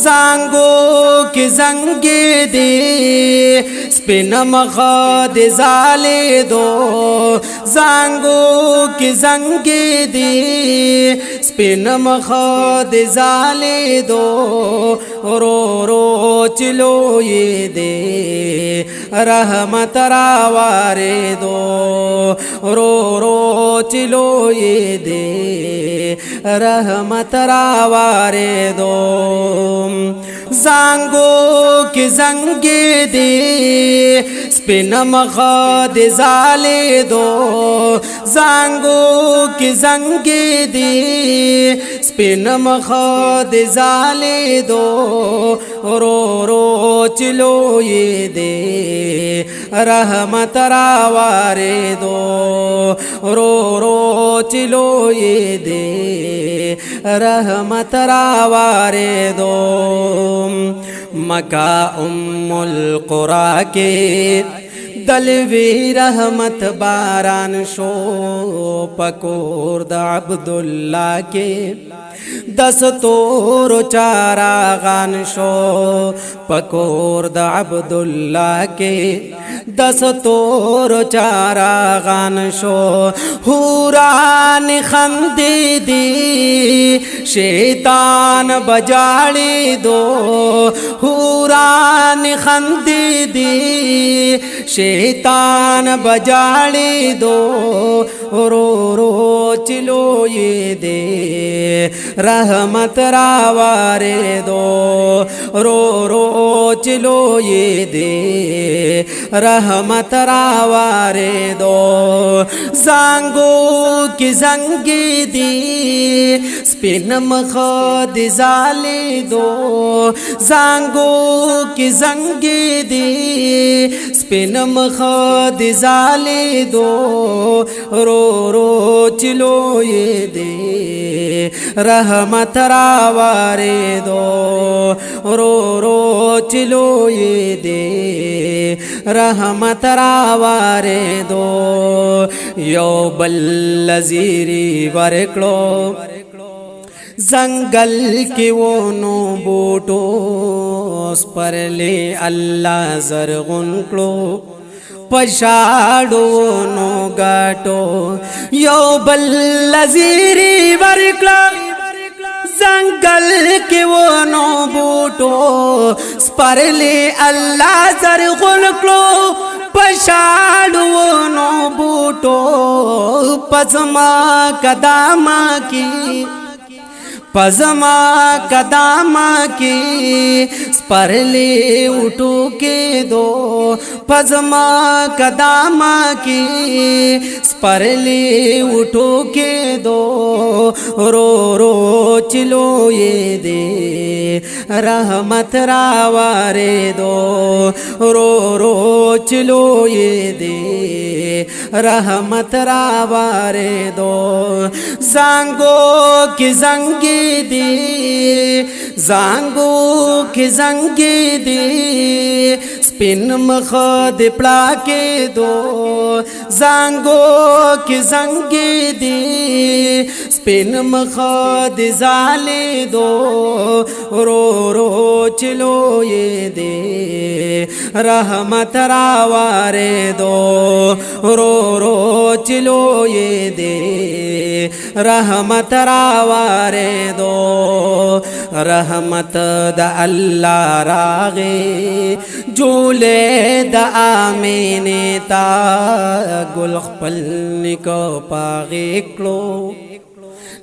زانگو کی زنگی دی سپین مخد زالی دو زانگو کی زنگی دی سپین مخد زالی دو رو رو چلوئی دے رحمت راوارے دو رو رو چلوئی دے رحمت راوارے دو زانگو کی زنگی دی سپین مخد زالی دو زانگو کی زنگی دی سپین مخد زالی دو رو رو چلوئی دے رحمت راوارے دو رو رو چلوئی دے رحمت راوارے دو مکہ ام القرآ کے دلوی رحمت باران شو پکور دا عبداللہ کے دستور چاراغان شو پکور دا عبداللہ کے دستور چاراغان شو حوران خندی دی شیطان بجاڑی دو حوران خندی دی شیطان بجاڑی دو رو رو چلوئی دے رحمت راوارے دو رو رو چلوئی دے رحمت راوارے دو زانگو کی زنگی دی سپین مخد زالی دو زانگو کی زنگی دی سپین مخد زالی دو رو رو چلوئی دے رحمت راوارے دو رو رو چلوئی دے رحمت راوارے دو یو بل لزیری ورکلو زنگل کی وونو بوٹو پر لے اللہ زرغن کلو پشاڑو نو گاٹو یو بل لزیری ورکلو زنگل کی وونو بوٹو سپرلی اللہ زرغن کلو پشاڑو نو بوٹو پزما قداما کی پزما قداما کی سپرلی اٹھو کے دو پزما قداما کی سپرلی اٹھو کے دو رو رو چلوئی دے رحمت راوارے دو رو رو چلوئی دے رحمت راوارے دو زانگو کی زنگی دی زانگو کی زنگی دی سپین مخد پلا کے دو زانگو کی زنگی دی سپین مخد زالی دو رو رو چلوئی دے رحمت راوارے دو رو رو چلوئی دے رحمت راوارے دو رحمت دا اللہ راغے جولے دا آمین تا گل خپل نکو پاغی کلو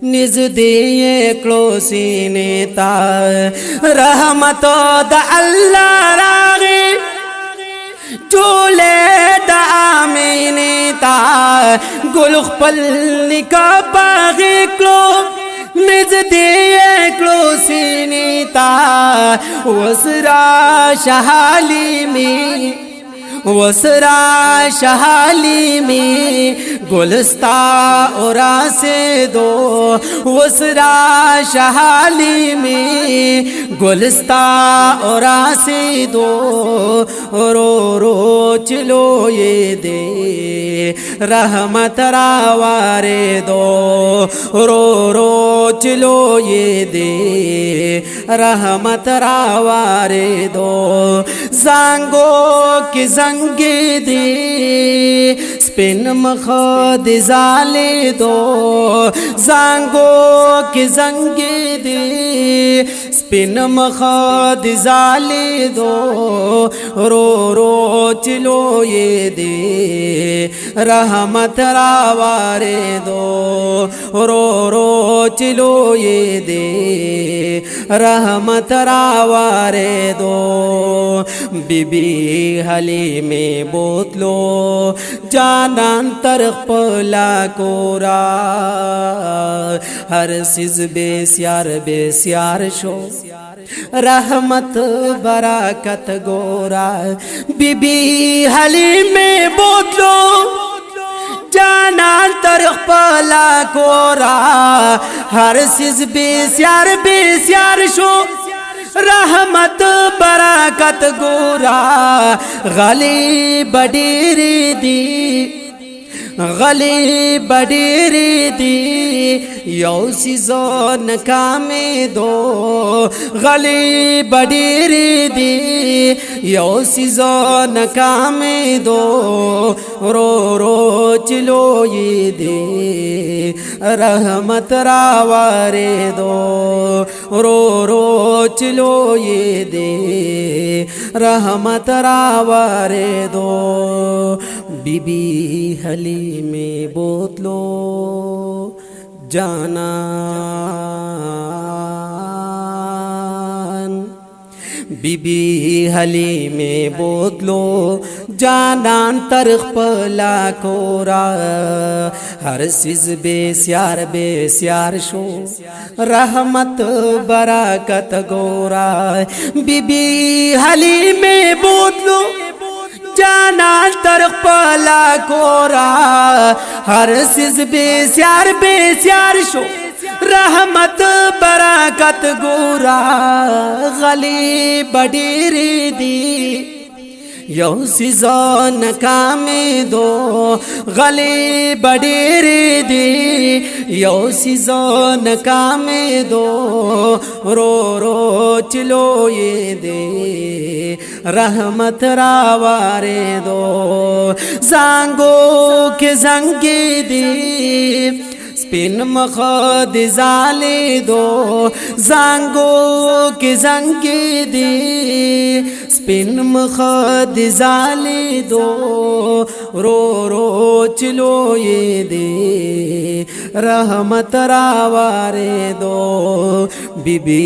نزدی کلو سینے تا رحمت دا اللہ راغے جولے دا آمین تا گل خپل نکو پاغی کلو نزدی کلو سینی تا وسرا شحالی می वसरा शहाली में गुलस्ता उरा से दो, वसरा शहाली में गुलस्ता उरा से दो, रो रो चलो ये दे रहमत रावारे दो, रो रो चलो ये दे रहमत रावारे दो। जांगो की जंगे दे स्पिन मखद जाले दो, जांगो की जंगे दे स्पिन मखद जाले दो, रो रो चलो ये दे रहमत रावारे दो, रो रो चलो ये दे रहमत रावारे दो। बीबी हली में बोतलो जानान तरफ पला कोरा, हर सिज बेस्यार शो रहमत बराकत गोरा। बीबी हली में बोतलो जानान तरफ पला कोरा, हर सिज बेस्यार शो रहमत बराकत गोरा। गली बडीरी दी, गली बडीरी दी यो सीजन कामे दो, गली बडीरी दी यो सीजन कामे दो, रो रो चलो ये दे रहमत रावारे दो, रो रो चलो ये दे रहमत रावारे दो। बीबी हली में बोतलो जानान, बीबी हली में बोतलो जानान तरख पला कोरा, हर सिज बेस्यार शो रहमत बराकत गोरा। बीबी हली में बोतलो जानान तरख पला कोरा, हर सिज बेस्यार शो रहमत बराकत गोरा। गली बडीरी दी यो सीजन कामे दो, गली बडीरी दी यो सीजन कामे दो, रो रो चलो ये दे रहमत रावारे दो। जांगो के जंगे दे स्पिन मखद जाले दो, जांगो के जंगे दे स्पिन मखद जाले दो, रो रो चलो ये दे रहमत रावारे दो। बीबी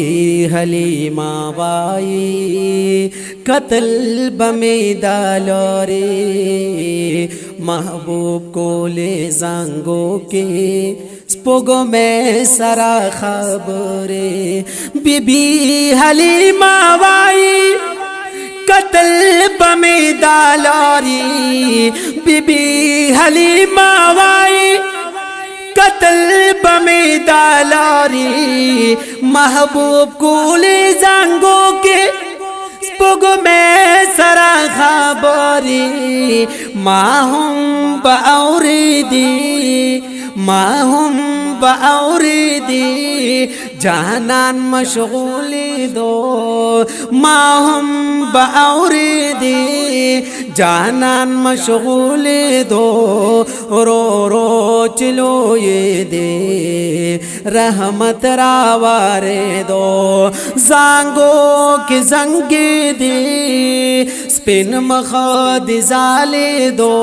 हलीमा बाई कत्ल बमे डालो रे, महबूब को ले जांगो के स्पोगो में सारा खबरे। बीबी हलीमा बाई कत्ल बमे डालो रे, बीबी हलीमा बाई कत्ल बमे डालो रे, महबूब को ले जांगो के स्पोगो में सारा खबरे। माहुम बाउरीदी, माहुम बाउरीदी जानान मशगूली दो, माहुम बाउरीदी जानान मशगूली दो, रो रो चलो ये दे रहमत रावारे दो। जांगो के जंगे दे स्पिन मखद जाले दो,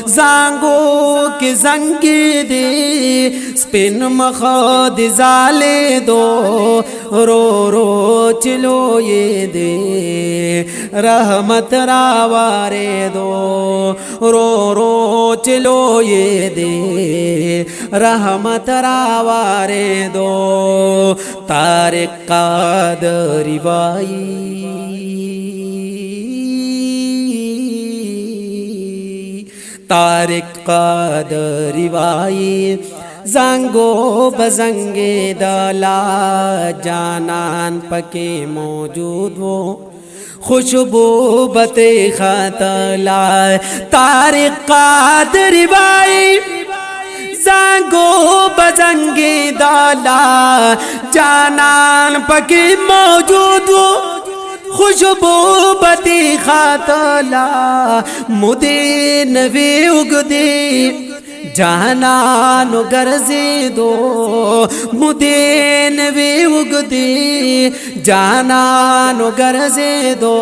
जांगो के जंगे दे स्पिन मखद जाले दो, रो रो चलो ये दे रहमत रावारे दो, रो रो चलो ये दे रहमत रावारे दो। तारिक कादरी बाई तारिक क़ादरी वाई ज़ंगो बज़ंगे दला जानान पके मौजूद वो खुशबू बते खतला तारिक क़ादरी वाई ज़ंगो बज़ंगे दला जानान पके मौजूद वो खुशबू बती खातला मुदे नवे उगदे जानानो गर्जे दो मुदे नवे उगदे जानानो गर्जे दो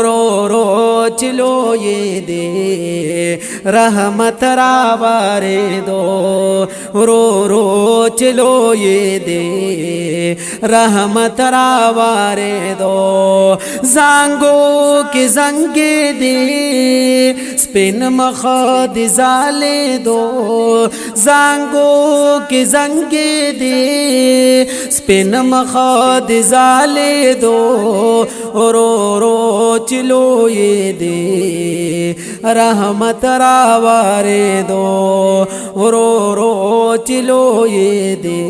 रो रो चलो ये दे रहमत रावारे दो रो रो चलो ये दे रहमत रावारे दो ज़ंगो के ज़ंगे दे स्पिन मखद जाले दो ज़ंगो के ज़ंगे दे स्पिन मखद जाले दो रो रो चलो ये दे रहमत रावारे दो रो रो चलो ये दे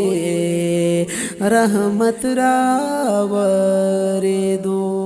रहमत रावारे दो।